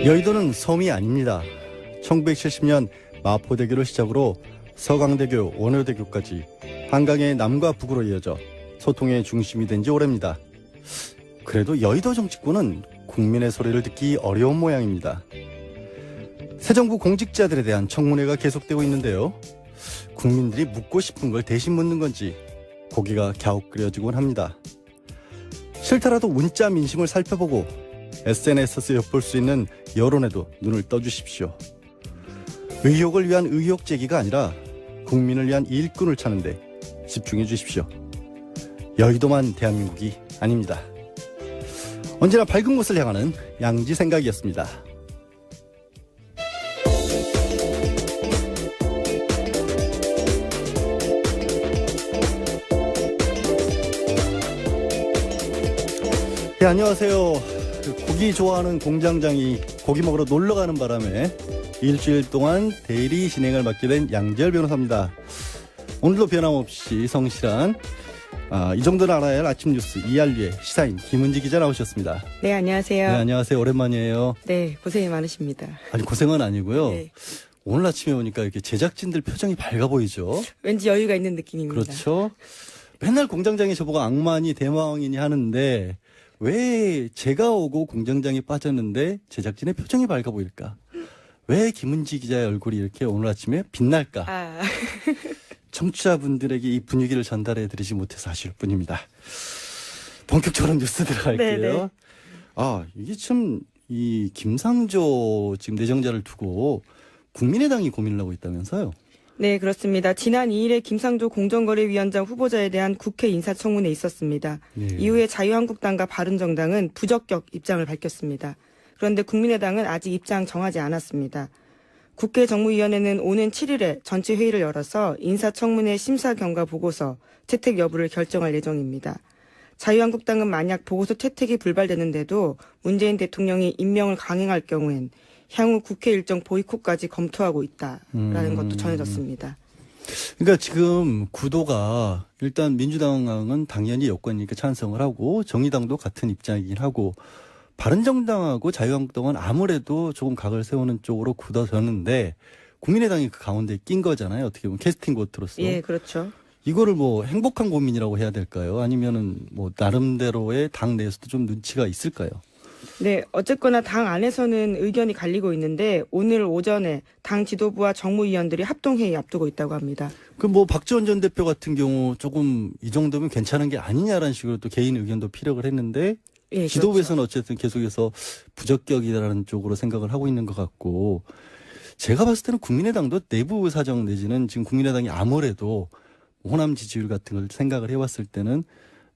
여의도는 섬이 아닙니다. 1970년 마포대교를 시작으로 서강대교, 원효대교까지 한강의 남과 북으로 이어져 소통의 중심이 된 지 오래입니다. 그래도 여의도 정치권은 국민의 소리를 듣기 어려운 모양입니다. 새 정부 공직자들에 대한 청문회가 계속되고 있는데요. 국민들이 묻고 싶은 걸 대신 묻는 건지 고개가 갸웃그려지곤 합니다. 싫더라도 문자 민심을 살펴보고 SNS에서 엿볼 수 있는 여론에도 눈을 떠주십시오. 의혹을 위한 의혹 제기가 아니라 국민을 위한 일꾼을 찾는데 집중해 주십시오. 여의도만 대한민국이 아닙니다. 언제나 밝은 곳을 향하는 양지 생각이었습니다. 네, 안녕하세요. 고기 좋아하는 공장장이 고기 먹으러 놀러 가는 바람에 일주일 동안 대리 진행을 맡게 된 양지열 변호사입니다. 오늘도 변함없이 성실한 이 정도는 알아야 할 아침 뉴스 이알류의 시사인 김은지 기자 나오셨습니다. 네, 안녕하세요. 네, 안녕하세요. 오랜만이에요. 네, 고생이 많으십니다. 아니, 고생은 아니고요. 네. 오늘 아침에 오니까 이렇게 제작진들 표정이 밝아 보이죠. 왠지 여유가 있는 느낌입니다. 그렇죠. 맨날 공장장이 저보고 악마니 대마왕이니 하는데 왜 제가 오고 공장장이 빠졌는데 제작진의 표정이 밝아 보일까? 왜 김은지 기자의 얼굴이 이렇게 오늘 아침에 빛날까? 청취자분들에게 이 분위기를 전달해 드리지 못해서 아쉬울 뿐입니다. 본격적으로 뉴스 들어갈게요. 네네. 이게 참 이 김상조 지금 내정자를 두고 국민의당이 고민을 하고 있다면서요? 네, 그렇습니다. 지난 2일에 김상조 공정거래위원장 후보자에 대한 국회 인사청문회 있었습니다. 네. 이후에 자유한국당과 바른정당은 부적격 입장을 밝혔습니다. 그런데 국민의당은 아직 입장 정하지 않았습니다. 국회 정무위원회는 오는 7일에 전체 회의를 열어서 인사청문회 심사 경과 보고서 채택 여부를 결정할 예정입니다. 자유한국당은 만약 보고서 채택이 불발되는데도 문재인 대통령이 임명을 강행할 경우엔 향후 국회 일정 보이콧까지 검토하고 있다라는 것도 전해졌습니다. 그러니까 지금 구도가 일단 민주당은 당연히 여권이니까 찬성을 하고 정의당도 같은 입장이긴 하고 바른정당하고 자유한국당은 아무래도 조금 각을 세우는 쪽으로 굳어졌는데 국민의당이 그 가운데 낀 거잖아요. 어떻게 보면 캐스팅 보트로서. 예, 그렇죠. 이거를 뭐 행복한 고민이라고 해야 될까요? 아니면은 뭐 나름대로의 당 내에서도 좀 눈치가 있을까요? 네, 어쨌거나 당 안에서는 의견이 갈리고 있는데 오늘 오전에 당 지도부와 정무위원들이 합동회의 앞두고 있다고 합니다. 그 뭐 박지원 전 대표 같은 경우 조금 이 정도면 괜찮은 게 아니냐라는 식으로 또 개인 의견도 피력을 했는데 예, 지도부에서는 어쨌든 계속해서 부적격이라는 쪽으로 생각을 하고 있는 것 같고 제가 봤을 때는 국민의당도 내부 사정 내지는 지금 국민의당이 아무래도 호남 지지율 같은 걸 생각을 해왔을 때는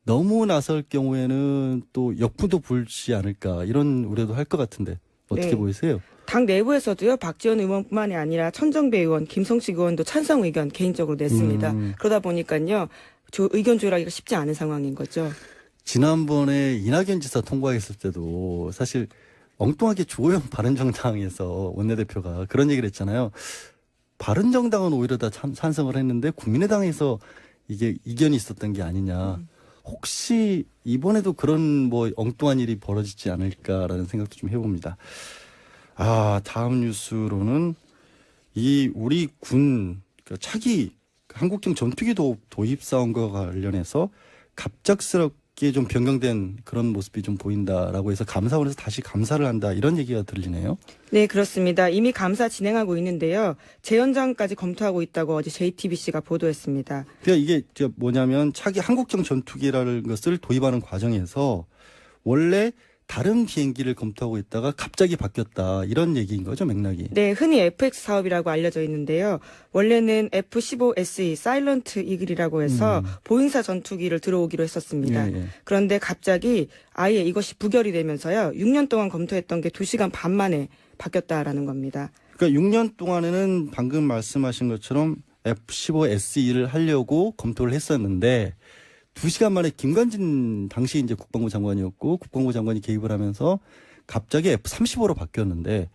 너무 나설 경우에는 또 역부도 불지 않을까 이런 우려도 할 것 같은데 어떻게 네. 보이세요? 당 내부에서도요, 박지원 의원뿐만이 아니라 천정배 의원, 김성식 의원도 찬성 의견 개인적으로 냈습니다. 그러다 보니까요, 의견 조율하기가 쉽지 않은 상황인 거죠. 지난번에 이낙연 지사 통과했을 때도 사실 엉뚱하게 주호영 바른정당에서 원내대표가 그런 얘기를 했잖아요. 바른정당은 오히려 다 찬성을 했는데 국민의당에서 이게 이견이 있었던 게 아니냐. 혹시 이번에도 그런 뭐 엉뚱한 일이 벌어지지 않을까라는 생각도 좀 해봅니다. 다음 뉴스로는 이 우리 군 차기 한국형 전투기 도입 사업과 관련해서 갑작스럽게 좀 변경된 그런 모습이 좀 보인다라고 해서 감사원에서 다시 감사를 한다 이런 얘기가 들리네요. 네, 그렇습니다. 이미 감사 진행하고 있는데요. 재연장까지 검토하고 있다고 어제 JTBC가 보도했습니다. 그러니까 이게 뭐냐면 차기 한국형 전투기라는 것을 도입하는 과정에서 원래 다른 비행기를 검토하고 있다가 갑자기 바뀌었다 이런 얘기인 거죠, 맥락이. 네, 흔히 FX 사업이라고 알려져 있는데요. 원래는 F-15SE 사일런트 이글이라고 해서 보잉사 전투기를 들어오기로 했었습니다. 예. 그런데 갑자기 아예 이것이 부결이 되면서요. 6년 동안 검토했던 게 2시간 반 만에 바뀌었다라는 겁니다. 그러니까 6년 동안에는 방금 말씀하신 것처럼 F-15SE를 하려고 검토를 했었는데 2시간 만에 김관진 당시 이제 국방부 장관이었고 국방부 장관이 개입을 하면서 갑자기 F-35로 바뀌었는데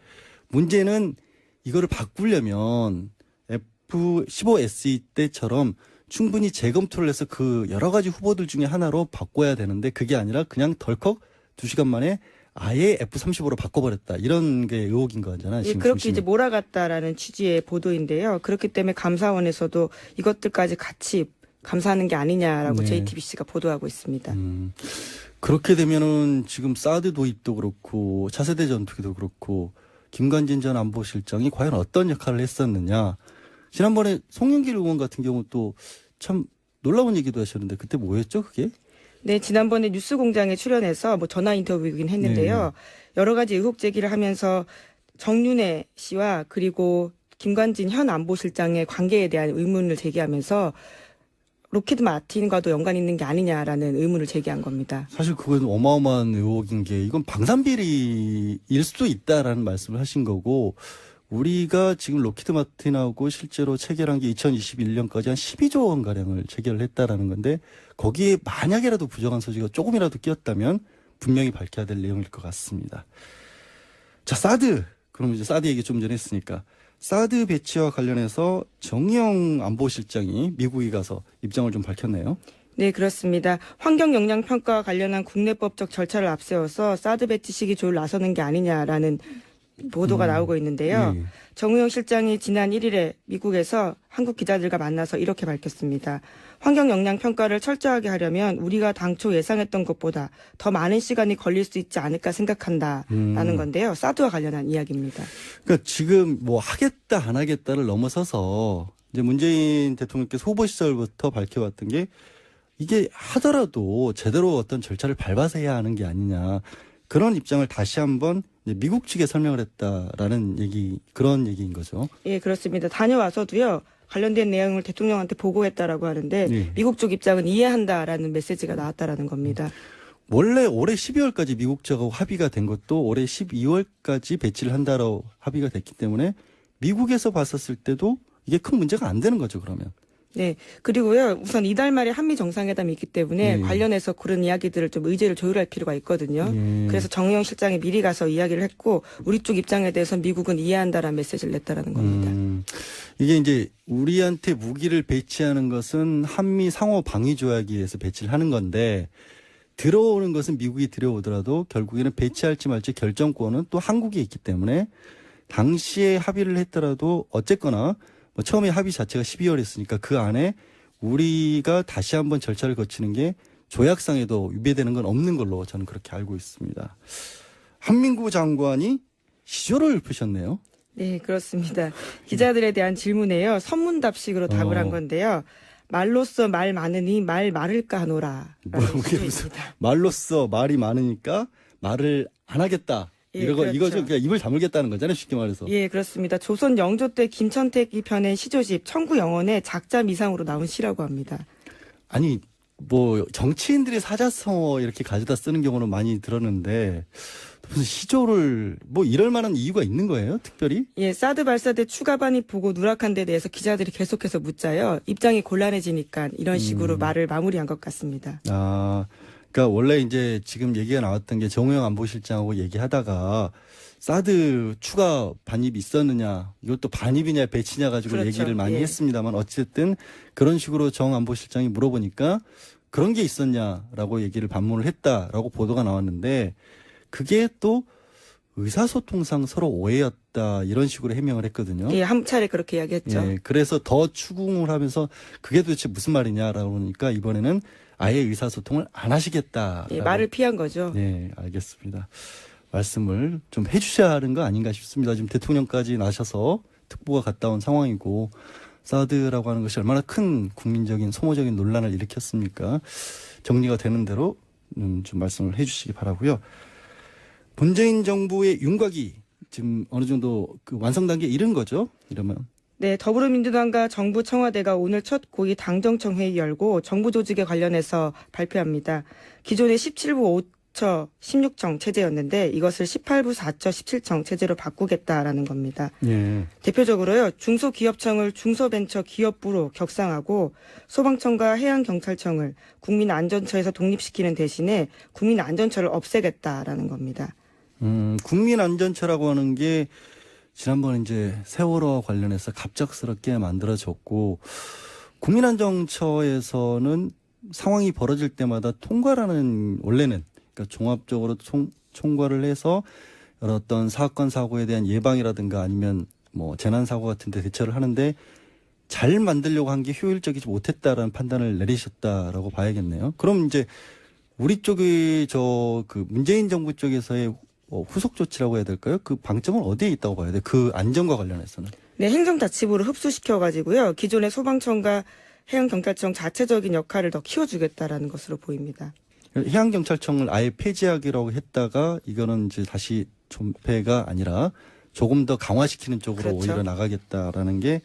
문제는 이거를 바꾸려면 F-15SE 때처럼 충분히 재검토를 해서 그 여러 가지 후보들 중에 하나로 바꿔야 되는데 그게 아니라 그냥 덜컥 2시간 만에 아예 F-35로 바꿔버렸다. 이런 게 의혹인 거잖아요. 예, 지금 그렇게 중심이. 이제 몰아갔다라는 취지의 보도인데요. 그렇기 때문에 감사원에서도 이것들까지 같이 감사하는 게 아니냐라고 네. JTBC가 보도하고 있습니다. 그렇게 되면은 지금 사드 도입도 그렇고 차세대 전투기도 그렇고 김관진 전 안보실장이 과연 어떤 역할을 했었느냐. 지난번에 송영길 의원 같은 경우 또 참 놀라운 얘기도 하셨는데 그때 뭐였죠 그게? 네, 지난번에 뉴스공장에 출연해서 뭐 전화 인터뷰이긴 했는데요. 여러 가지 의혹 제기를 하면서 정윤회 씨와 그리고 김관진 현 안보실장의 관계에 대한 의문을 제기하면서 로키드 마틴과도 연관이 있는 게 아니냐라는 의문을 제기한 겁니다. 사실 그건 어마어마한 의혹인 게 이건 방산비리일 수도 있다라는 말씀을 하신 거고 우리가 지금 로키드 마틴하고 실제로 체결한 게 2021년까지 한 12조 원 가량을 체결을 했다라는 건데 거기에 만약이라도 부정한 소지가 조금이라도 끼었다면 분명히 밝혀야 될 내용일 것 같습니다. 자, 사드. 그럼 이제 사드 얘기 좀 전에 했으니까 사드 배치와 관련해서 정의용 안보실장이 미국에 가서 입장을 좀 밝혔네요. 네, 그렇습니다. 환경 영향 평가와 관련한 국내법적 절차를 앞세워서 사드 배치 시기 조율 나서는 게 아니냐라는 보도가 나오고 있는데요. 예. 정우영 실장이 지난 1일에 미국에서 한국 기자들과 만나서 이렇게 밝혔습니다. 환경 영향 평가를 철저하게 하려면 우리가 당초 예상했던 것보다 더 많은 시간이 걸릴 수 있지 않을까 생각한다라는 건데요. 사드와 관련한 이야기입니다. 그러니까 지금 뭐 하겠다 안 하겠다를 넘어서서 이제 문재인 대통령께서 후보 시절부터 밝혀왔던 게 이게 하더라도 제대로 어떤 절차를 밟아서 해야 하는 게 아니냐. 그런 입장을 다시 한번 이제 미국 측에 설명을 했다라는 얘기, 그런 얘기인 거죠. 예, 그렇습니다. 다녀와서도요. 관련된 내용을 대통령한테 보고했다라고 하는데 예. 미국 쪽 입장은 이해한다라는 메시지가 나왔다라는 겁니다. 원래 올해 12월까지 미국 측하고 합의가 된 것도 올해 12월까지 배치를 한다로 합의가 됐기 때문에 미국에서 봤었을 때도 이게 큰 문제가 안 되는 거죠, 그러면. 네. 그리고요. 우선 이달 말에 한미 정상회담이 있기 때문에 예. 관련해서 그런 이야기들을 좀 의제를 조율할 필요가 있거든요. 예. 그래서 정의용 실장이 미리 가서 이야기를 했고 우리 쪽 입장에 대해서 미국은 이해한다라는 메시지를 냈다라는 겁니다. 이게 이제 우리한테 무기를 배치하는 것은 한미 상호 방위 조약에 의해서 배치를 하는 건데 들어오는 것은 미국이 들여오더라도 결국에는 배치할지 말지 결정권은 또 한국에 있기 때문에 당시에 합의를 했더라도 어쨌거나 뭐 처음에 합의 자체가 12월이었으니까 그 안에 우리가 다시 한번 절차를 거치는 게 조약상에도 위배되는 건 없는 걸로 저는 그렇게 알고 있습니다. 한민구 장관이 시조를 푸셨네요. 네, 그렇습니다. 기자들에 대한 질문에요. 선문답식으로 답을 한 건데요. 말로써 말 많으니 말 많을까 하노라. 그게 무슨 말로써 말이 많으니까 말을 안 하겠다. 예, 이거죠. 그렇죠. 그냥 입을 다물겠다는 거잖아요. 쉽게 말해서. 예, 그렇습니다. 조선 영조 때 김천택이 펴낸 시조집 청구영원의 작자 미상으로 나온 시라고 합니다. 아니 뭐 정치인들이 사자성어 이렇게 가져다 쓰는 경우는 많이 들었는데 무슨 시조를 뭐 이럴 만한 이유가 있는 거예요? 특별히? 예, 사드 발사대 추가반입 보고 누락한 데 대해서 기자들이 계속해서 묻자요. 입장이 곤란해지니까 이런 식으로 말을 마무리한 것 같습니다. 아, 그러니까 원래 이제 지금 얘기가 나왔던 게 정우영 안보실장하고 얘기하다가 사드 추가 반입이 있었느냐, 이것도 반입이냐 배치냐 가지고 그렇죠. 얘기를 많이 예. 했습니다만 어쨌든 그런 식으로 정 안보실장이 물어보니까 그런 게 있었냐라고 얘기를 반문을 했다라고 보도가 나왔는데 그게 또 의사소통상 서로 오해였다 이런 식으로 해명을 했거든요. 예, 한 차례 그렇게 이야기했죠. 예, 그래서 더 추궁을 하면서 그게 도대체 무슨 말이냐라고 하니까 이번에는 아예 의사소통을 안 하시겠다. 예, 말을 피한 거죠. 네, 알겠습니다. 말씀을 좀 해주셔야 하는 거 아닌가 싶습니다. 지금 대통령까지 나셔서 특보가 갔다 온 상황이고 사드라고 하는 것이 얼마나 큰 국민적인 소모적인 논란을 일으켰습니까? 정리가 되는 대로 좀 말씀을 해주시기 바라고요. 문재인 정부의 윤곽이 지금 어느 정도 그 완성 단계에 이른 거죠? 이러면. 네, 더불어민주당과 정부 청와대가 오늘 첫 고위 당정청 회의 열고 정부 조직에 관련해서 발표합니다. 기존의 17부 5처 16청 체제였는데 이것을 18부 4처 17청 체제로 바꾸겠다라는 겁니다. 예. 대표적으로요. 중소기업청을 중소벤처기업부로 격상하고 소방청과 해양경찰청을 국민안전처에서 독립시키는 대신에 국민안전처를 없애겠다라는 겁니다. 국민안전처라고 하는 게 지난번 이제 세월호 관련해서 갑작스럽게 만들어졌고 국민안전처에서는 상황이 벌어질 때마다 통과라는 원래는 그러니까 종합적으로 총괄을 해서 어떤 사건 사고에 대한 예방이라든가 아니면 뭐 재난 사고 같은 데 대처를 하는데 잘 만들려고 한 게 효율적이지 못했다라는 판단을 내리셨다라고 봐야겠네요. 그럼 이제 우리 쪽이 그 문재인 정부 쪽에서의 후속 조치라고 해야 될까요? 그 방점은 어디에 있다고 봐야 돼? 그 안전과 관련해서는. 네, 행정자치부를 흡수시켜가지고요. 기존의 소방청과 해양경찰청 자체적인 역할을 더 키워주겠다라는 것으로 보입니다. 해양경찰청을 아예 폐지하기로 했다가 이거는 이제 다시 존폐가 아니라 조금 더 강화시키는 쪽으로 그렇죠. 오히려 나가겠다라는 게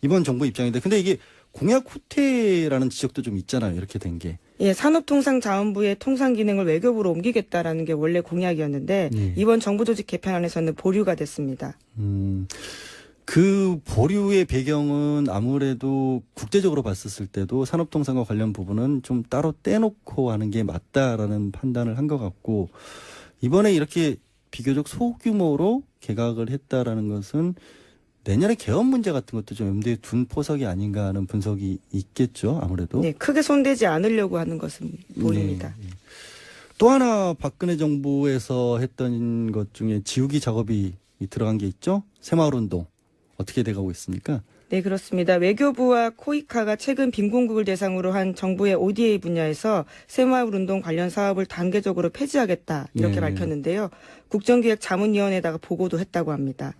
이번 정부 입장인데, 근데 이게 공약 후퇴라는 지적도 좀 있잖아요. 이렇게 된 게. 예, 산업통상자원부의 통상 기능을 외교부로 옮기겠다라는 게 원래 공약이었는데 이번 정부 조직 개편안에서는 보류가 됐습니다. 그 보류의 배경은 아무래도 국제적으로 봤었을 때도 산업통상과 관련 부분은 좀 따로 떼놓고 하는 게 맞다라는 판단을 한 것 같고, 이번에 이렇게 비교적 소규모로 개각을 했다라는 것은 내년에 개헌 문제 같은 것도 좀 염두에 둔 포석이 아닌가 하는 분석이 있겠죠, 아무래도. 네, 크게 손대지 않으려고 하는 것은 보입니다. 네. 또 하나 박근혜 정부에서 했던 것 중에 지우기 작업이 들어간 게 있죠. 새마을운동 어떻게 돼가고 있습니까? 네, 그렇습니다. 외교부와 코이카가 최근 빈공국을 대상으로 한 정부의 ODA 분야에서 새마을운동 관련 사업을 단계적으로 폐지하겠다 이렇게 네. 밝혔는데요. 국정기획자문위원회에다가 보고도 했다고 합니다.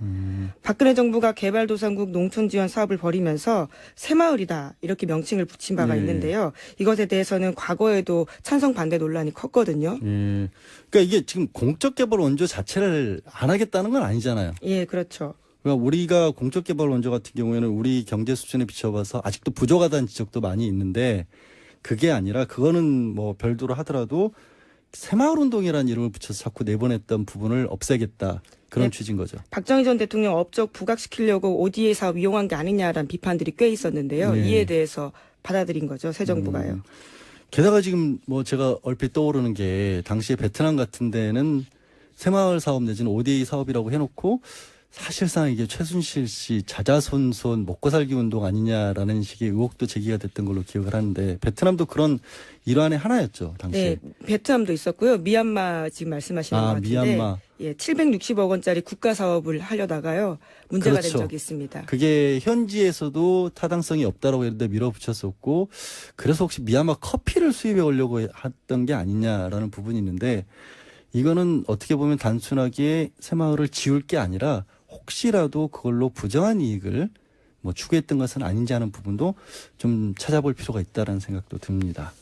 박근혜 정부가 개발도상국 농촌지원 사업을 벌이면서 새마을이다 이렇게 명칭을 붙인 바가 네. 있는데요. 이것에 대해서는 과거에도 찬성 반대 논란이 컸거든요. 예. 그러니까 이게 지금 공적개발 원조 자체를 안 하겠다는 건 아니잖아요. 예, 그렇죠. 그러니까 우리가 공적개발 원조 같은 경우에는 우리 경제 수준에 비춰봐서 아직도 부족하다는 지적도 많이 있는데, 그게 아니라 그거는 뭐 별도로 하더라도 새마을운동이라는 이름을 붙여서 자꾸 내보냈던 부분을 없애겠다. 그런 네. 취지인 거죠. 박정희 전 대통령 업적 부각시키려고 ODA 사업 이용한 게 아니냐라는 비판들이 꽤 있었는데요. 네. 이에 대해서 받아들인 거죠, 새 정부가요. 게다가 지금 뭐 제가 얼핏 떠오르는 게 당시에 베트남 같은 데는 새마을 사업 내지는 ODA 사업이라고 해놓고 사실상 이게 최순실 씨 자자손손 먹고 살기 운동 아니냐라는 식의 의혹도 제기가 됐던 걸로 기억을 하는데, 베트남도 그런 일환의 하나였죠, 당시에. 네, 베트남도 있었고요. 미얀마 지금 말씀하시는 것 같은데, 미얀마. 예, 760억 원짜리 국가 사업을 하려다가요 문제가 그렇죠. 된 적이 있습니다. 그게 현지에서도 타당성이 없다라고 했는데 밀어붙였었고, 그래서 혹시 미얀마 커피를 수입해 오려고 했던 게 아니냐라는 부분이 있는데, 이거는 어떻게 보면 단순하게 새마을을 지울 게 아니라 혹시라도 그걸로 부정한 이익을 뭐 추구했던 것은 아닌지 하는 부분도 좀 찾아볼 필요가 있다라는 생각도 듭니다.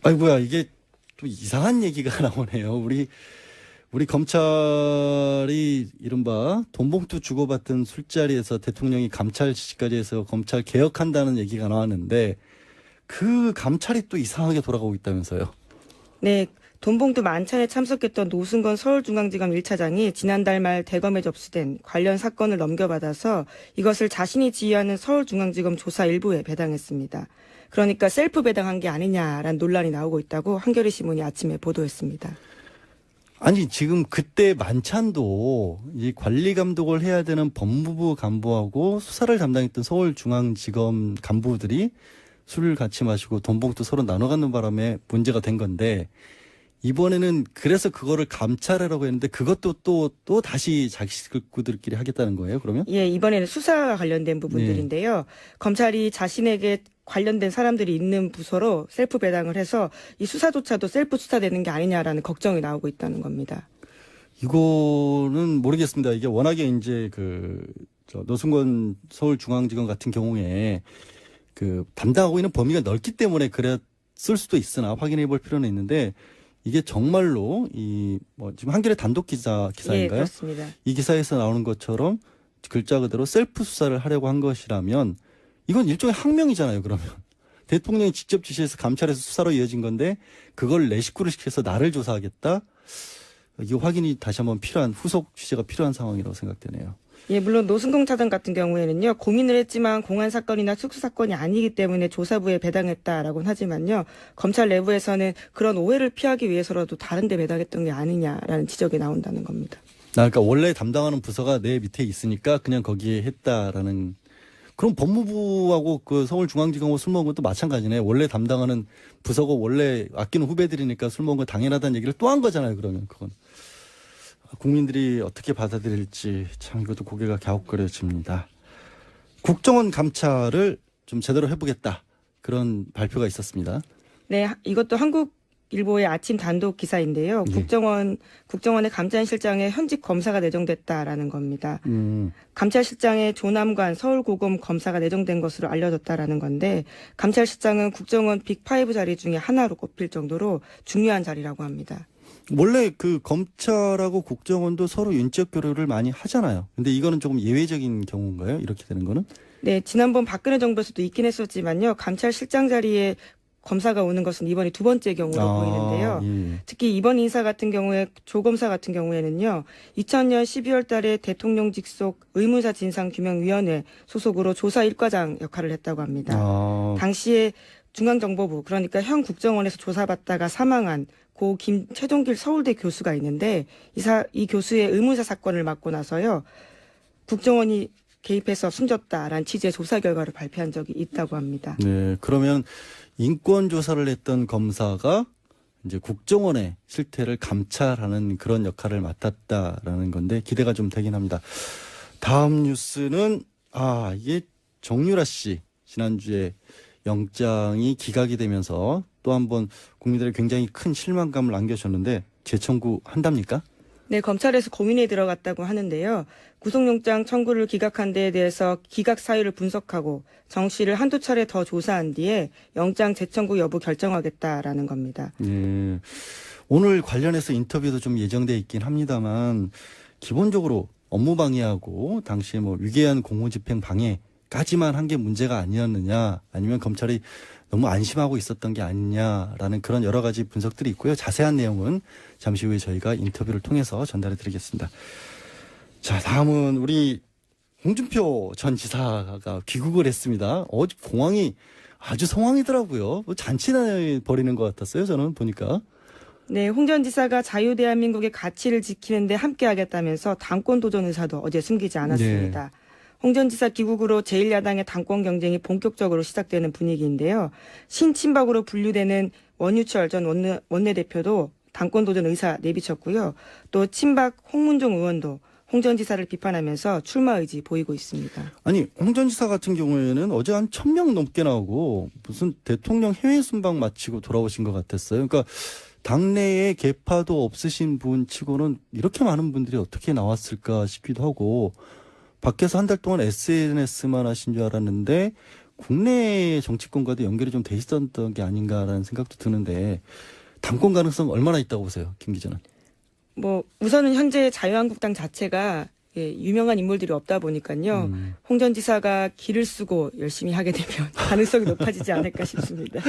아이고야, 이게 또 이상한 얘기가 나오네요. 우리 검찰이 이른바 돈봉투 주고받던 술자리에서 대통령이 감찰 지시까지 해서 검찰 개혁한다는 얘기가 나왔는데, 그 감찰이 또 이상하게 돌아가고 있다면서요. 네, 돈봉투 만찬에 참석했던 노승건 서울중앙지검 1차장이 지난달 말 대검에 접수된 관련 사건을 넘겨받아서 이것을 자신이 지휘하는 서울중앙지검 조사 일부에 배당했습니다. 그러니까 셀프 배당한 게 아니냐라는 논란이 나오고 있다고 한겨레 신문이 아침에 보도했습니다. 아니, 지금 그때 만찬도 이 관리 감독을 해야 되는 법무부 간부하고 수사를 담당했던 서울중앙지검 간부들이 술을 같이 마시고 돈봉투 서로 나눠 갖는 바람에 문제가 된 건데, 이번에는 그래서 그거를 감찰하라고 했는데 그것도 또 다시 자기 식구들끼리 하겠다는 거예요, 그러면? 예, 이번에는 수사와 관련된 부분들인데요. 검찰이 자신에게 관련된 사람들이 있는 부서로 셀프 배당을 해서 이 수사조차도 셀프 수사되는 게 아니냐라는 걱정이 나오고 있다는 겁니다. 이거는 모르겠습니다. 이게 워낙에 이제 노승건 서울중앙지검 같은 경우에 그 담당하고 있는 범위가 넓기 때문에 그랬을 수도 있으나 확인해 볼 필요는 있는데, 이게 정말로 지금 한겨레 단독 기사인가요? 예, 그렇습니다. 이 기사에서 나오는 것처럼 글자 그대로 셀프 수사를 하려고 한 것이라면 이건 일종의 항명이잖아요, 그러면. 대통령이 직접 지시해서 감찰해서 수사로 이어진 건데 그걸 내 식구를 시켜서 나를 조사하겠다? 이 확인이 다시 한번 필요한, 후속 취재가 필요한 상황이라고 생각되네요. 예, 물론 노승공 차장 같은 경우에는요, 고민을 했지만 공안 사건이나 특수 사건이 아니기 때문에 조사부에 배당했다라고는 하지만요, 검찰 내부에서는 그런 오해를 피하기 위해서라도 다른 데 배당했던 게 아니냐라는 지적이 나온다는 겁니다. 그러니까 원래 담당하는 부서가 내 밑에 있으니까 그냥 거기에 했다라는, 그럼 법무부하고 그 서울중앙지검하고 술 먹은 것도 마찬가지네. 원래 담당하는 부서고 원래 아끼는 후배들이니까 술 먹은 거 당연하다는 얘기를 또 한 거잖아요. 그러면 그건. 국민들이 어떻게 받아들일지 참 이것도 고개가 갸웃거려집니다. 국정원 감찰을 좀 제대로 해보겠다. 그런 발표가 있었습니다. 네, 이것도 한국일보의 아침 단독 기사인데요. 예. 국정원의 감찰실장에 현직 검사가 내정됐다라는 겁니다. 감찰실장에 조남관 서울고검 검사가 내정된 것으로 알려졌다라는 건데 감찰실장은 국정원 빅5 자리 중에 하나로 꼽힐 정도로 중요한 자리라고 합니다. 원래 그 검찰하고 국정원도 서로 인적 교류를 많이 하잖아요. 근데 이거는 조금 예외적인 경우인가요? 이렇게 되는 거는? 네, 지난번 박근혜 정부에서도 있긴 했었지만요. 감찰실장 자리에 검사가 오는 것은 이번이 두 번째 경우로 보이는데요. 예. 특히 이번 인사 같은 경우에 조 검사 같은 경우에는요. 2000년 12월 달에 대통령 직속 의무사 진상규명위원회 소속으로 조사 1과장 역할을 했다고 합니다. 당시에 중앙정보부 그러니까 현 국정원에서 조사받다가 사망한 고 최종길 서울대 교수가 있는데 이 교수의 의무사 사건을 맡고 나서요. 국정원이 개입해서 숨졌다라는 취지의 조사 결과를 발표한 적이 있다고 합니다. 네, 그러면 인권 조사를 했던 검사가 이제 국정원의 실태를 감찰하는 그런 역할을 맡았다라는 건데 기대가 좀 되긴 합니다. 다음 뉴스는 이게 정유라 씨 지난주에 영장이 기각이 되면서 또 한 번 국민들의 굉장히 큰 실망감을 안겨줬는데 재청구 한답니까? 네, 검찰에서 고민에 들어갔다고 하는데요. 구속영장 청구를 기각한 데에 대해서 기각 사유를 분석하고 정 씨를 한두 차례 더 조사한 뒤에 영장 재청구 여부 결정하겠다라는 겁니다. 네. 오늘 관련해서 인터뷰도 좀 예정돼 있긴 합니다만 기본적으로 업무 방해하고 당시에 뭐 위계한 공무집행 방해까지만 한 게 문제가 아니었느냐 아니면 검찰이 너무 안심하고 있었던 게 아니냐라는 그런 여러 가지 분석들이 있고요. 자세한 내용은 잠시 후에 저희가 인터뷰를 통해서 전달해 드리겠습니다. 자, 다음은 우리 홍준표 전 지사가 귀국을 했습니다. 어제 공항이 아주 성황이더라고요. 뭐 잔치나 벌이는 것 같았어요. 저는 보니까. 네, 홍 전 지사가 자유대한민국의 가치를 지키는데 함께하겠다면서 당권 도전 의사도 어제 숨기지 않았습니다. 네. 홍 전 지사 귀국으로 제1야당의 당권 경쟁이 본격적으로 시작되는 분위기인데요. 신친박으로 분류되는 원유철 전 원내대표도 당권 도전 의사 내비쳤고요. 또 친박 홍문종 의원도 홍 전 지사를 비판하면서 출마 의지 보이고 있습니다. 아니, 홍 전 지사 같은 경우에는 어제 한 1000명 넘게 나오고 무슨 대통령 해외 순방 마치고 돌아오신 것 같았어요. 그러니까 당내에 계파도 없으신 분 치고는 이렇게 많은 분들이 어떻게 나왔을까 싶기도 하고 밖에서 한 달 동안 SNS만 하신 줄 알았는데 국내 정치권과도 연결이 좀 돼 있었던 게 아닌가라는 생각도 드는데 당권 가능성 얼마나 있다고 보세요, 김 기자는? 뭐 우선은 현재 자유한국당 자체가 유명한 인물들이 없다 보니까요. 홍 전 지사가 길을 쓰고 열심히 하게 되면 가능성이 높아지지 않을까 싶습니다.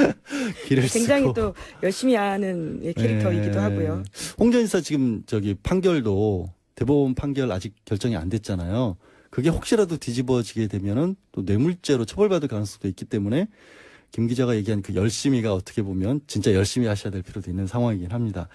길을 굉장히 쓰고. 또 열심히 하는 캐릭터이기도 하고요. 홍 전 지사 지금 판결도 대법원 판결 아직 결정이 안 됐잖아요. 그게 혹시라도 뒤집어지게 되면은 또 뇌물죄로 처벌받을 가능성도 있기 때문에 김 기자가 얘기한 그 열심히가 어떻게 보면 진짜 열심히 하셔야 될 필요도 있는 상황이긴 합니다.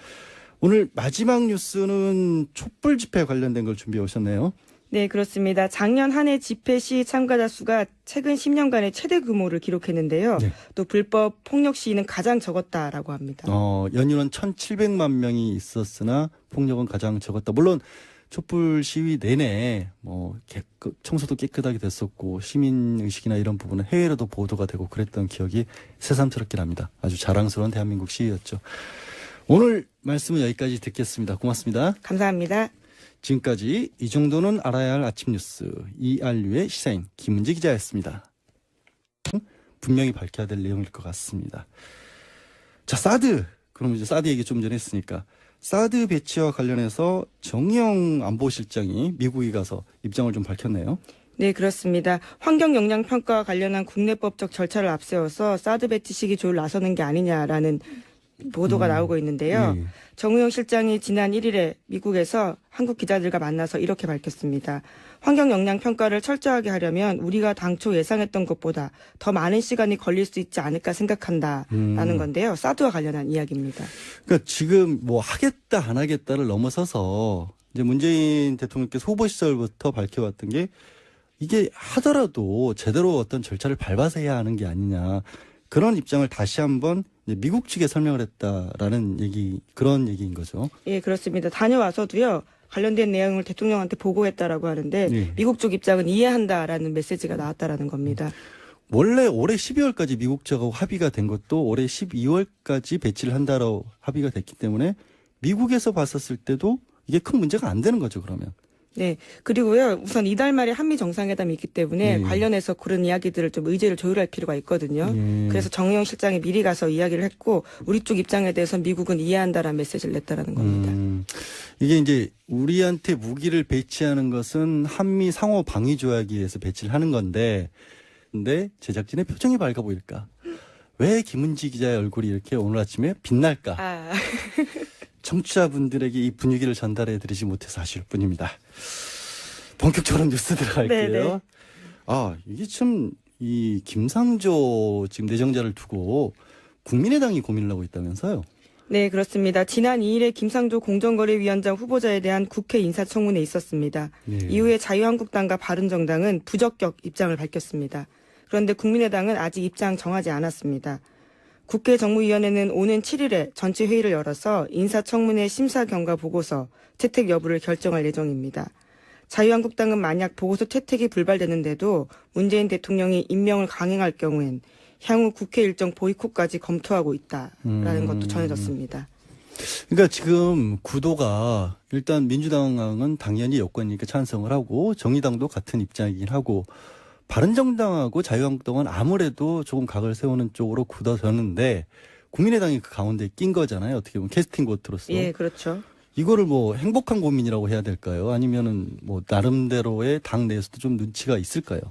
오늘 마지막 뉴스는 촛불 집회 관련된 걸 준비해 오셨네요. 네, 그렇습니다. 작년 한 해 집회 시 참가자 수가 최근 10년간의 최대 규모를 기록했는데요. 네. 또 불법 폭력 시위는 가장 적었다라고 합니다. 연일은 1,700만 명이 있었으나 폭력은 가장 적었다. 물론 촛불 시위 내내 청소도 깨끗하게 됐었고 시민 의식이나 이런 부분은 해외로도 보도가 되고 그랬던 기억이 새삼스럽긴 합니다. 아주 자랑스러운 대한민국 시위였죠. 오늘 말씀은 여기까지 듣겠습니다. 고맙습니다. 감사합니다. 지금까지 이 정도는 알아야 할 아침 뉴스 이알류의 시사인 김은지 기자였습니다. 분명히 밝혀야 될 내용일 것 같습니다. 자, 사드. 그럼 이제 사드 얘기 좀 전에 했으니까 사드 배치와 관련해서 정의용 안보실장이 미국에 가서 입장을 좀 밝혔네요. 네, 그렇습니다. 환경 영향 평가와 관련한 국내법적 절차를 앞세워서 사드 배치 시기 조율 나서는 게 아니냐라는 보도가 나오고 있는데요. 예. 정의용 실장이 지난 1일에 미국에서 한국 기자들과 만나서 이렇게 밝혔습니다. 환경 영향 평가를 철저하게 하려면 우리가 당초 예상했던 것보다 더 많은 시간이 걸릴 수 있지 않을까 생각한다라는 건데요. 사드와 관련한 이야기입니다. 그러니까 지금 하겠다 안 하겠다를 넘어서서 이제 문재인 대통령께서 후보 시절부터 밝혀왔던 게 이게 하더라도 제대로 어떤 절차를 밟아서 해야 하는 게 아니냐. 그런 입장을 다시 한번 이제 미국 측에 설명을 했다라는 그런 얘기인 거죠. 예, 그렇습니다. 다녀와서도요. 관련된 내용을 대통령한테 보고했다라고 하는데 네. 미국 쪽 입장은 이해한다라는 메시지가 나왔다라는 겁니다. 원래 올해 12월까지 미국 측하고 합의가 된 것도 올해 12월까지 배치를 한다로 합의가 됐기 때문에 미국에서 봤었을 때도 이게 큰 문제가 안 되는 거죠, 그러면. 네. 그리고요. 우선 이달 말에 한미 정상회담이 있기 때문에 네. 관련해서 그런 이야기들을 좀 의제를 조율할 필요가 있거든요. 네. 그래서 정의용 실장이 미리 가서 이야기를 했고 우리 쪽 입장에 대해서 미국은 이해한다라는 메시지를 냈다라는 겁니다. 이게 이제 우리한테 무기를 배치하는 것은 한미 상호 방위 조약에 의해서 배치를 하는 건데, 근데 제작진의 표정이 밝아 보일까? 왜 김은지 기자의 얼굴이 이렇게 오늘 아침에 빛날까? 아, 청취자분들에게 이 분위기를 전달해 드리지 못해서 아쉬울 뿐입니다. 본격적으로 뉴스 들어갈게요. 네네. 이게 참, 이 김상조 지금 내정자를 두고 국민의당이 고민을 하고 있다면서요? 네, 그렇습니다. 지난 2일에 김상조 공정거래위원장 후보자에 대한 국회 인사청문회 있었습니다. 네. 이후에 자유한국당과 바른정당은 부적격 입장을 밝혔습니다. 그런데 국민의당은 아직 입장 정하지 않았습니다. 국회 정무위원회는 오는 7일에 전체 회의를 열어서 인사청문회 심사 경과 보고서 채택 여부를 결정할 예정입니다. 자유한국당은 만약 보고서 채택이 불발되는데도 문재인 대통령이 임명을 강행할 경우엔 향후 국회 일정 보이콧까지 검토하고 있다라는 것도 전해졌습니다. 그러니까 지금 구도가 일단 민주당은 당연히 여권이니까 찬성을 하고 정의당도 같은 입장이긴 하고 바른정당하고 자유한국당은 아무래도 조금 각을 세우는 쪽으로 굳어졌는데 국민의당이 그 가운데 낀 거잖아요. 어떻게 보면 캐스팅 보트로서. 예, 그렇죠. 이거를 뭐 행복한 고민이라고 해야 될까요? 아니면은 뭐 나름대로의 당 내에서도 좀 눈치가 있을까요?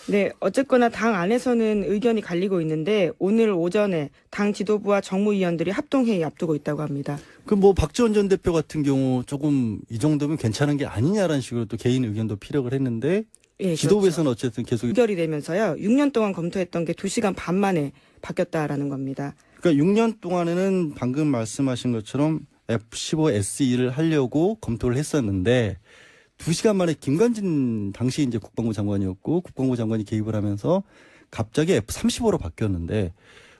네, 어쨌거나 당 안에서는 의견이 갈리고 있는데 오늘 오전에 당 지도부와 정무위원들이 합동회의 앞두고 있다고 합니다. 그 뭐 박지원 전 대표 같은 경우 조금 이 정도면 괜찮은 게 아니냐라는 식으로 또 개인 의견도 피력을 했는데 예, 지도부에서는 어쨌든 계속 의결이 되면서요. 6년 동안 검토했던 게 2시간 반 만에 바뀌었다라는 겁니다. 그러니까 6년 동안에는 방금 말씀하신 것처럼 F-15SE를 하려고 검토를 했었는데 2시간 만에 김관진 당시 이제 국방부 장관이었고 국방부 장관이 개입을 하면서 갑자기 F-35로 바뀌었는데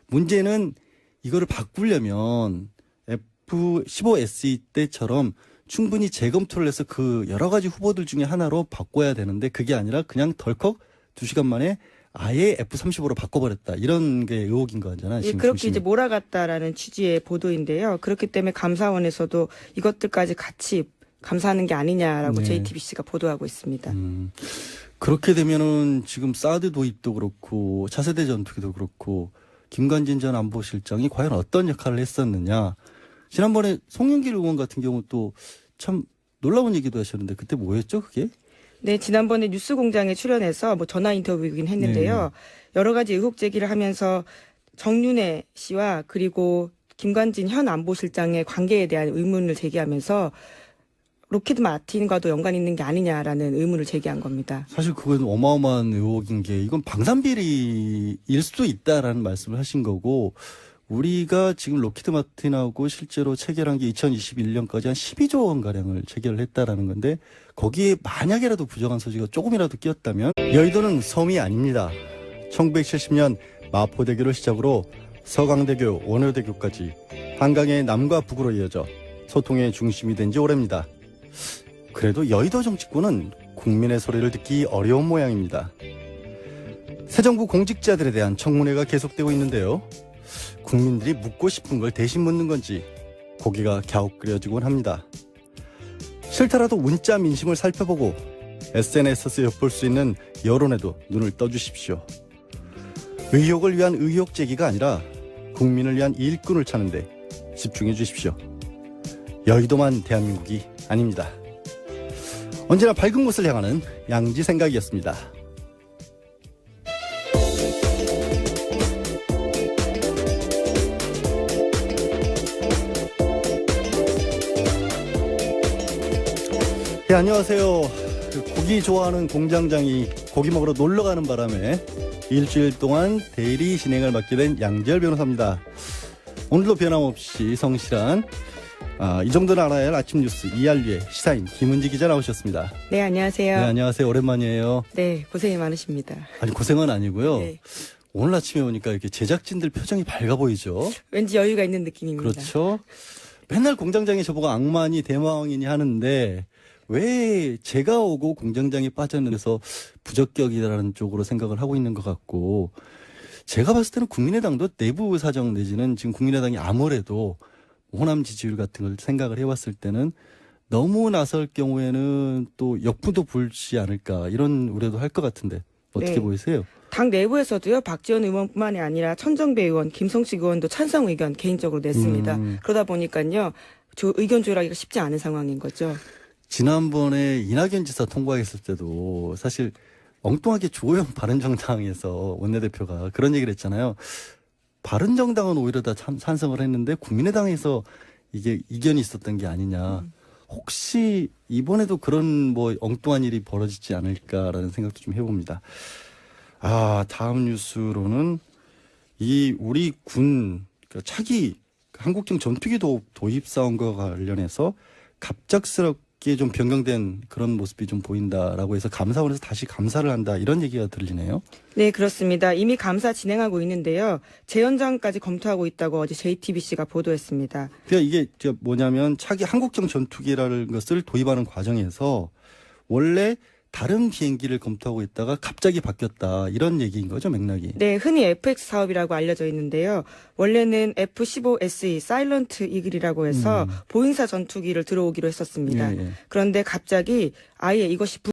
문제는 이거를 바꾸려면 F-15SE 때처럼 충분히 재검토를 해서 그 여러 가지 후보들 중에 하나로 바꿔야 되는데 그게 아니라 그냥 덜컥 2시간 만에 아예 F-35로 바꿔버렸다. 이런 게 의혹인 거잖아요. 예, 지금 그렇게 중심이. 이제 몰아갔다라는 취지의 보도인데요. 그렇기 때문에 감사원에서도 이것들까지 같이 감사하는 게 아니냐라고 네. JTBC가 보도하고 있습니다. 그렇게 되면은 지금 사드 도입도 그렇고 차세대 전투기도 그렇고 김관진 전 안보실장이 과연 어떤 역할을 했었느냐. 지난번에 송영길 의원 같은 경우 또 참 놀라운 얘기도 하셨는데 그때 뭐였죠 그게? 네, 지난번에 뉴스공장에 출연해서 뭐 전화 인터뷰이긴 했는데요. 여러 가지 의혹 제기를 하면서 정윤회 씨와 그리고 김관진 현 안보실장의 관계에 대한 의문을 제기하면서 로키드 마틴과도 연관 있는 게 아니냐라는 의문을 제기한 겁니다. 사실 그건 어마어마한 의혹인 게 이건 방산비리일 수도 있다라는 말씀을 하신 거고 우리가 지금 로키드 마틴하고 실제로 체결한 게 2021년까지 한 12조 원 가량을 체결을 했다라는 건데 거기에 만약이라도 부정한 소지가 조금이라도 끼었다면 여의도는 섬이 아닙니다. 1970년 마포대교를 시작으로 서강대교, 원효대교까지 한강의 남과 북으로 이어져 소통의 중심이 된 지 오래입니다. 그래도 여의도 정치권은 국민의 소리를 듣기 어려운 모양입니다. 새 정부 공직자들에 대한 청문회가 계속되고 있는데요. 국민들이 묻고 싶은 걸 대신 묻는 건지 고개가 갸웃그려지곤 합니다. 싫더라도 문자 민심을 살펴보고 SNS에서 엿볼 수 있는 여론에도 눈을 떠주십시오. 의혹을 위한 의혹 제기가 아니라 국민을 위한 일꾼을 찾는데 집중해 주십시오. 여의도만 대한민국이 아닙니다. 언제나 밝은 곳을 향하는 양지 생각이었습니다. 네, 안녕하세요. 고기 좋아하는 공장장이 고기 먹으러 놀러 가는 바람에 일주일 동안 대리 진행을 맡게 된 양지열 변호사입니다. 오늘도 변함없이 성실한 이 정도는 알아야 할 아침 뉴스 이알류의 시사인 김은지 기자 나오셨습니다. 네, 안녕하세요. 네, 안녕하세요. 오랜만이에요. 네, 고생이 많으십니다. 아니, 고생은 아니고요. 네. 오늘 아침에 오니까 이렇게 제작진들 표정이 밝아 보이죠? 왠지 여유가 있는 느낌입니다. 그렇죠. 맨날 공장장이 저보고 악마니 대마왕이니 하는데 왜 제가 오고 공장장이 빠졌는데서 부적격이라는 쪽으로 생각을 하고 있는 것 같고, 제가 봤을 때는 국민의당도 내부 사정 내지는 지금 국민의당이 아무래도 호남 지지율 같은 걸 생각을 해봤을 때는 너무 나설 경우에는 또 역부도 불지 않을까 이런 우려도 할 것 같은데 어떻게 네. 보이세요? 당 내부에서도요, 박지원 의원뿐만이 아니라 천정배 의원, 김성식 의원도 찬성 의견 개인적으로 냈습니다. 그러다 보니까요, 의견 조율하기가 쉽지 않은 상황인 거죠. 지난번에 이낙연 지사 통과했을 때도 사실 엉뚱하게 주호영 바른정당에서 원내대표가 그런 얘기를 했잖아요. 바른정당은 오히려 다 찬성을 했는데 국민의당에서 이게 이견이 있었던 게 아니냐. 혹시 이번에도 그런 뭐 엉뚱한 일이 벌어지지 않을까라는 생각도 좀 해봅니다. 다음 뉴스로는 우리 군 차기 한국형 전투기 도입 사원과 관련해서 갑작스럽게 좀 변경된 그런 모습이 좀 보인다라고 해서 감사원에서 다시 감사를 한다 이런 얘기가 들리네요. 네, 그렇습니다. 이미 감사 진행하고 있는데요. 재연장까지 검토하고 있다고 어제 JTBC가 보도했습니다. 그러니까 이게 뭐냐면 차기 한국형 전투기라는 것을 도입하는 과정에서 원래 다른 비행기를 검토하고 있다가 갑자기 바뀌었다 이런 얘기인 거죠, 맥락이. 네, 흔히 FX 사업이라고 알려져 있는데요. 원래는 F-15SE 사일런트 이글이라고 해서 보잉사 전투기를 들어오기로 했었습니다. 예, 예. 그런데 갑자기 아예 이것이